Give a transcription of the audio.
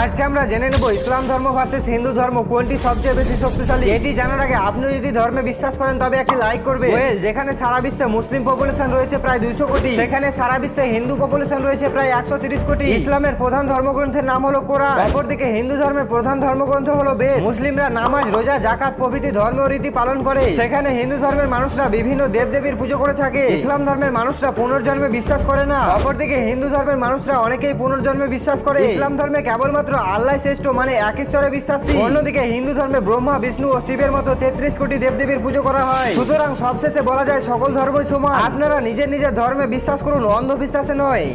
আজকে আমরা জেনে নেব ইসলাম ধর্ম ভার্সেস হিন্দু ধর্ম কোনটি সবচেয়ে বেশি শক্তিশালী। এটি জানার আগে আপনি যদি ধর্মে বিশ্বাস করেন তবে একটি লাইক করবে। যেখানে সারা বিশ্বে মুসলিম পপুলেশন রয়েছে প্রায় 200 কোটি, সেখানে সারা বিশ্বে হিন্দু পপুলেশন রয়েছে প্রায় 130 কোটি। ইসলামের প্রধান ধর্মগ্রন্থের নাম হলো কোরআন। অপরদিকে হিন্দু ধর্মের প্রধান ধর্মগ্রন্থ হলো বেদ। মুসলিমরা নামাজ, রোজা, জাকাত প্রভৃতি ধর্মীয় রীতি পালন করে। সেখানে হিন্দু ধর্মের মানুষরা বিভিন্ন দেবদেবীর পুজো করে থাকে। ইসলাম ধর্মের মানুষরা পুনর্জন্মে বিশ্বাস করে না। অপরদিকে হিন্দু ধর্মের মানুষরা অনেকেই পুনর্জন্মে বিশ্বাস করে। ইসলাম ধর্মে কেবলমাত্র আল্লাহ শ্রেষ্ঠ মানে এক ঈশ্বরে বিশ্বাসী। অন্যদিকে হিন্দু ধর্মে ব্রহ্মা, বিষ্ণু ও শিবের মতো 33 কোটি দেবদেবীর পুজো করা হয়। সুতরাং সবশেষে বলা যায় সকল ধর্মই সমান। আপনারা নিজের নিজের ধর্মে বিশ্বাস করুন, অন্ধবিশ্বাসে নয়।